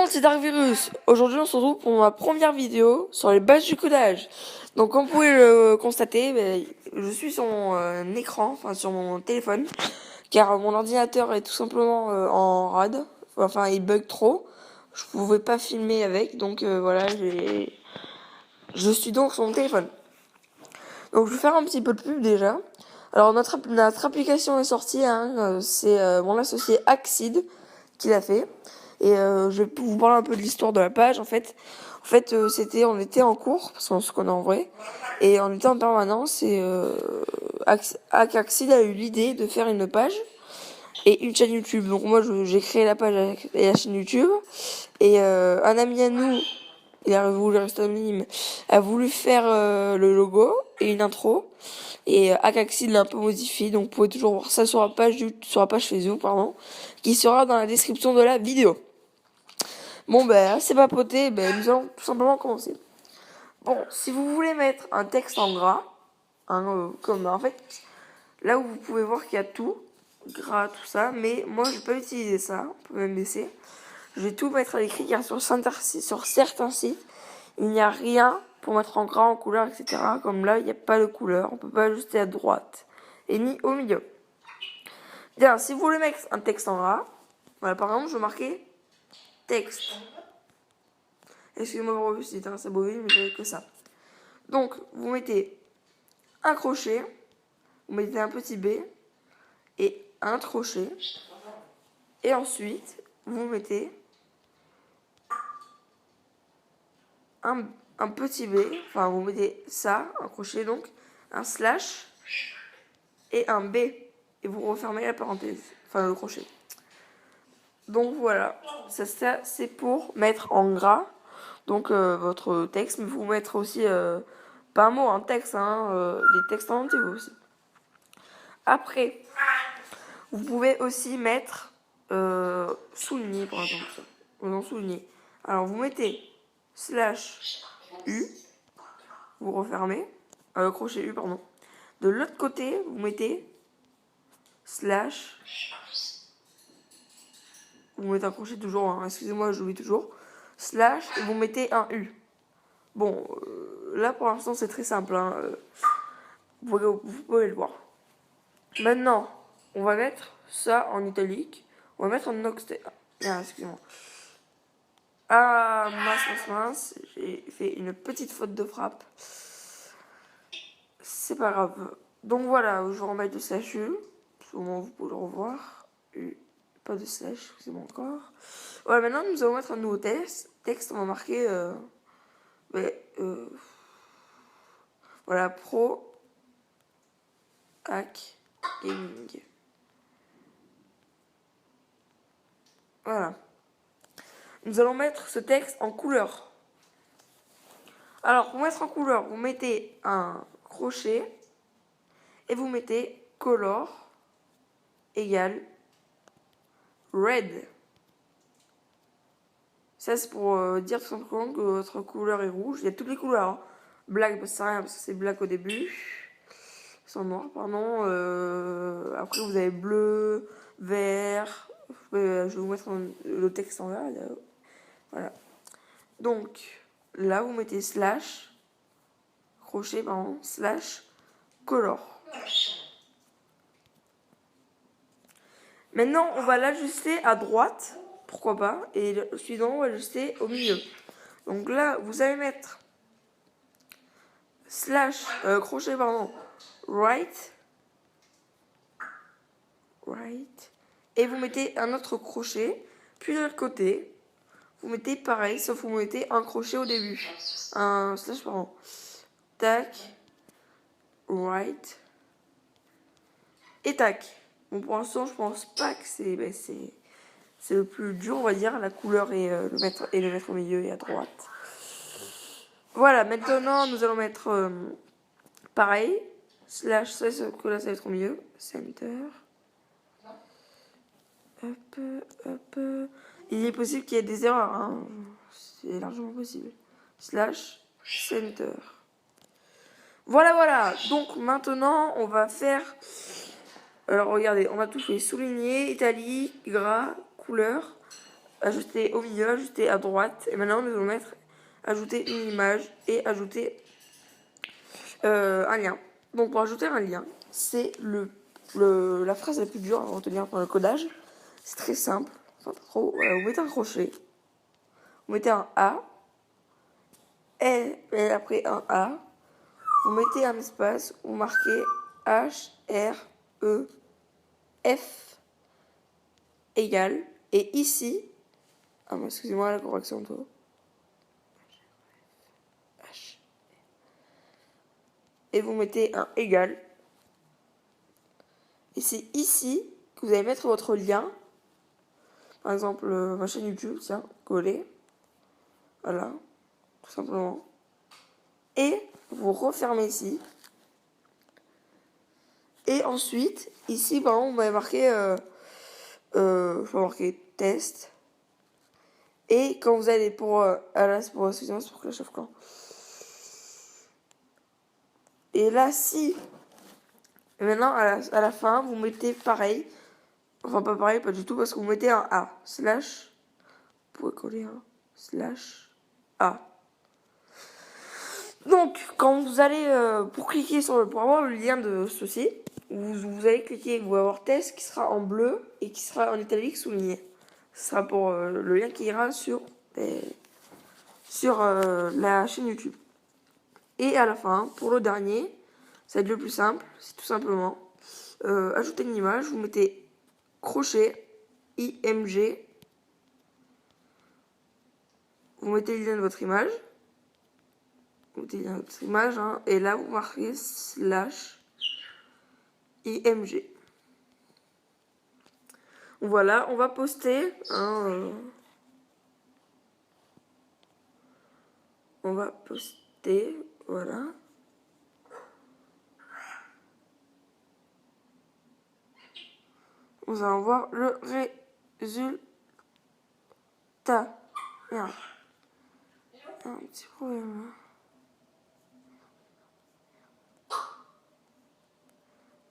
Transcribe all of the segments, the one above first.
monde, c'est Darkvirus. Aujourd'hui, on se retrouve pour ma première vidéo sur les bases du codage. Donc, comme vous pouvez le constater, je suis sur mon écran, enfin sur mon téléphone, car mon ordinateur est tout simplement en rade. Enfin, il bug trop. Je pouvais pas filmer avec, donc voilà, je suis donc sur mon téléphone. Donc, je vais faire un petit peu de pub déjà. Alors, notre application est sortie, hein, c'est mon associé Axid qui l'a fait. Et je vais vous parler un peu de l'histoire de la page. En fait, on était en cours, parce qu'on se connaît en vrai, et on était en permanence. Et Axid a eu l'idée de faire une page et une chaîne YouTube. Donc moi, j'ai créé la page et la chaîne YouTube. Et un ami à nous, il a voulu rester anonyme, a voulu faire le logo et une intro. Et Akaxid l'a un peu modifié, donc vous pouvez toujours voir ça sur la page Facebook, pardon, qui sera dans la description de la vidéo. Bon c'est papoté, nous allons tout simplement commencer. Bon, si vous voulez mettre un texte en gras, comme en fait, là où vous pouvez voir qu'il y a tout, gras, tout ça, mais moi je vais pas utiliser ça, on peut même baisser. Je vais tout mettre à l'écrit car sur certains sites, il n'y a rien pour mettre en gras, en couleur, etc. Comme là, il n'y a pas de couleur, on peut pas ajuster à droite et ni au milieu. Bien, si vous voulez mettre un texte en gras, voilà, par exemple, je vais marquer texte. Excusez-moi pour le site, c'est beau, mais j'avais que ça. Donc, vous mettez un crochet, vous mettez un petit B et un crochet. Et ensuite, vous mettez un petit B, enfin vous mettez ça, un crochet donc, un slash et un B. Et vous refermez la parenthèse, enfin le crochet. Donc voilà, ça c'est pour mettre en gras donc votre texte, mais vous mettre aussi pas un mot, un texte, des textes en entier aussi. Après, vous pouvez aussi mettre souligner par exemple, non souligner. Alors vous mettez slash U, vous refermez, crochet U pardon. De l'autre côté, vous mettez slash, vous mettez un crochet toujours, excusez-moi, j'oublie toujours, slash, et vous mettez un U. Bon, là pour l'instant c'est très simple, vous pouvez le voir. Maintenant, on va mettre ça en italique, on va mettre en oxtère. Ah, excusez-moi. Ah, mince, j'ai fait une petite faute de frappe. C'est pas grave. Donc voilà, je vais remettre le slash U. Sûrement vous pouvez le revoir. Pas de slash, excusez-moi encore. Voilà, maintenant nous allons mettre un nouveau texte. On va marquer voilà, Pro Hack Gaming. Voilà. Nous allons mettre ce texte en couleur. Alors, pour mettre en couleur, vous mettez un crochet et vous mettez color égale red. Ça, c'est pour dire tout simplement que votre couleur est rouge. Il y a toutes les couleurs. Black, c'est rien parce que c'est black au début. Sans noir, pardon. Après, vous avez bleu, vert. Je vais vous mettre le texte en vert. Voilà. Donc, là, vous mettez slash, crochet, pardon, slash, color. Maintenant, on va l'ajuster à droite, pourquoi pas, et le suivant, on va l'ajuster au milieu. Donc là, vous allez mettre slash, crochet, pardon, right, et vous mettez un autre crochet, puis de l'autre côté, vous mettez pareil, sauf que vous mettez un crochet au début, un slash, pardon, tac, right, et tac. Bon, pour l'instant, je pense pas que c'est le plus dur, on va dire, la couleur et le mettre au milieu et à droite. Voilà, maintenant, nous allons mettre pareil, slash, sauf que là, ça va être au milieu, center. Hop. Il est possible qu'il y ait des erreurs, c'est largement possible. Slash, center. Voilà. Donc, maintenant, on va faire... Alors regardez, on va toucher souligner, italique, gras, couleur, ajuster au milieu, ajuster à droite. Et maintenant, nous allons mettre ajouter une image et ajouter un lien. Donc, pour ajouter un lien, c'est la phrase la plus dure à retenir pour le codage. C'est très simple. Enfin, pas trop. Vous mettez un crochet. Vous mettez un A. Et après un A. Vous mettez un espace. Vous marquez H, R, E, F égale. Et ici. Ah, excusez-moi la correction de tout. H. Et vous mettez un égal. Et c'est ici que vous allez mettre votre lien. Par exemple, ma chaîne YouTube, tiens, coller. Voilà, tout simplement. Et vous refermez ici. Et ensuite, ici, par exemple, on va marquer, je vais marquer test. Et quand vous allez pour, excusez-moi, c'est pour Clash of Clans. Et là, si, et maintenant, à la fin, vous mettez pareil. Enfin, pas pareil, pas du tout, parce que vous mettez un A, slash, vous pouvez coller un, slash, A. Donc, quand vous allez, pour cliquer pour avoir le lien de ceci, vous allez cliquer, vous allez avoir test qui sera en bleu et qui sera en italique souligné. Ce sera pour le lien qui ira sur la chaîne YouTube. Et à la fin, pour le dernier, ça va être le plus simple, c'est tout simplement ajouter une image, vous mettez crochet, IMG, vous mettez le lien de votre image, hein, et là vous marquez slash IMG. Voilà, on va poster. On va poster, voilà. Nous allons voir le résultat. Merde. Un petit problème là.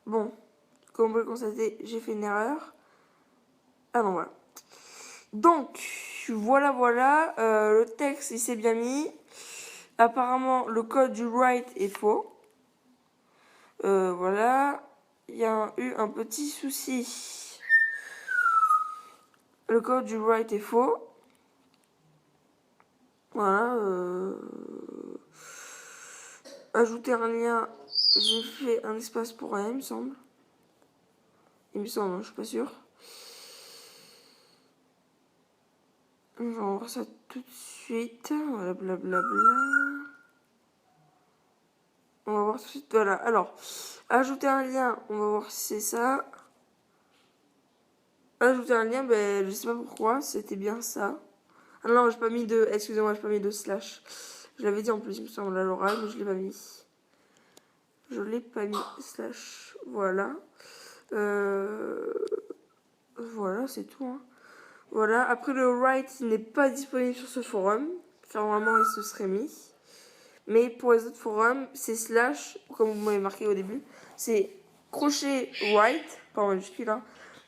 Bon, comme vous pouvez le constater, j'ai fait une erreur. Ah non, voilà. Donc, voilà. Le texte, il s'est bien mis. Apparemment, le code du write est faux. Voilà. Il y a eu un petit souci. Le code du write est faux. Voilà. Ajouter un lien. J'ai fait un espace pour rien, il me semble. Il me semble, je suis pas sûre. On va voir ça tout de suite. Voilà, blablabla. On va voir tout de suite. Voilà. Alors, ajouter un lien. On va voir si c'est ça. Ajouter un lien, ben, je sais pas pourquoi. C'était bien ça. Ah non, j'ai pas mis de. Excusez-moi, j'ai pas mis de slash. Je l'avais dit en plus, il me semble, à l'oral, mais je l'ai pas mis. Je l'ai pas mis. Slash. Voilà. Voilà, c'est tout. Hein. Voilà. Après, le write n'est pas disponible sur ce forum. Car normalement, il se serait mis. Mais pour les autres forums, c'est slash, comme vous m'avez marqué au début. C'est crochet write, par majuscule, là.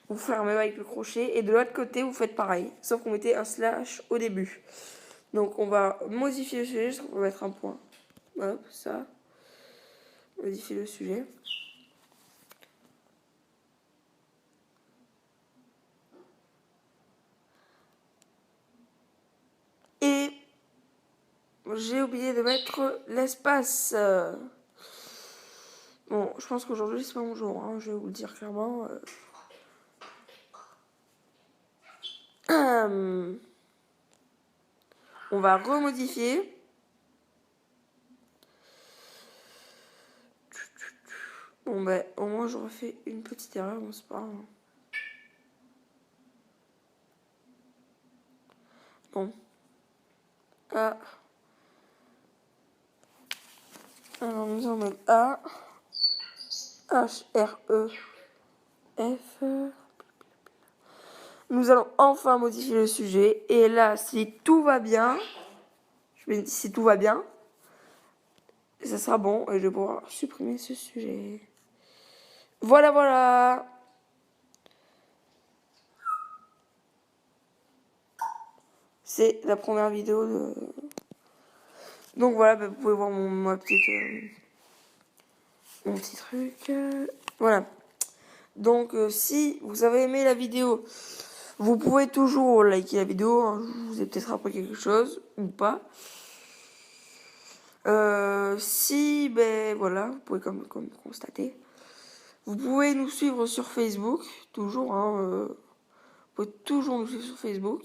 Vous fermez avec le crochet. Et de l'autre côté, vous faites pareil. Sauf qu'on mettait un slash au début. Donc, on va modifier le sujet. On va mettre un point. Hop, ça. Modifier le sujet. Et j'ai oublié de mettre l'espace. Bon, je pense qu'aujourd'hui, c'est pas mon jour. Hein, je vais vous le dire clairement. On va remodifier. Bon, ben, au moins, j'aurais fait une petite erreur. Bon, c'est pas grave. Bon. A. Alors, nous allons mettre A. H, R, E, F. Nous allons enfin modifier le sujet. Et là, si tout va bien, si tout va bien, ça sera bon et je vais pouvoir supprimer ce sujet. Voilà. c'est la première vidéo de... Donc voilà, vous pouvez voir mon petit truc. Voilà. Donc si vous avez aimé la vidéo, vous pouvez toujours liker la vidéo. Hein, je vous ai peut-être appris quelque chose ou pas. Si, ben voilà, vous pouvez comme constater. Vous pouvez nous suivre sur Facebook, toujours. Hein, vous pouvez toujours nous suivre sur Facebook.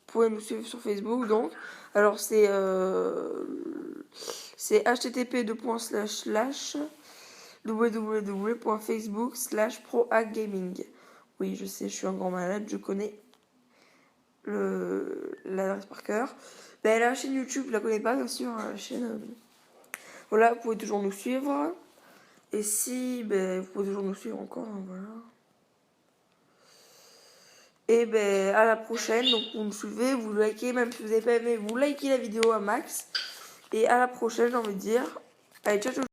Vous pouvez nous suivre sur Facebook, donc. Alors c'est http://www.facebook/prohackgaming. Oui, je sais, je suis un grand malade, je connais l'adresse par cœur. Ben, la chaîne YouTube, je la connais pas, bien sûr. La chaîne. Voilà, vous pouvez toujours nous suivre. Et si, ben, vous pouvez toujours nous suivre encore. Hein, voilà. Et ben à la prochaine. Donc vous me suivez, vous likez, même si vous n'avez pas aimé, vous likez la vidéo à max. Et à la prochaine, j'ai envie de dire. Allez, ciao ciao.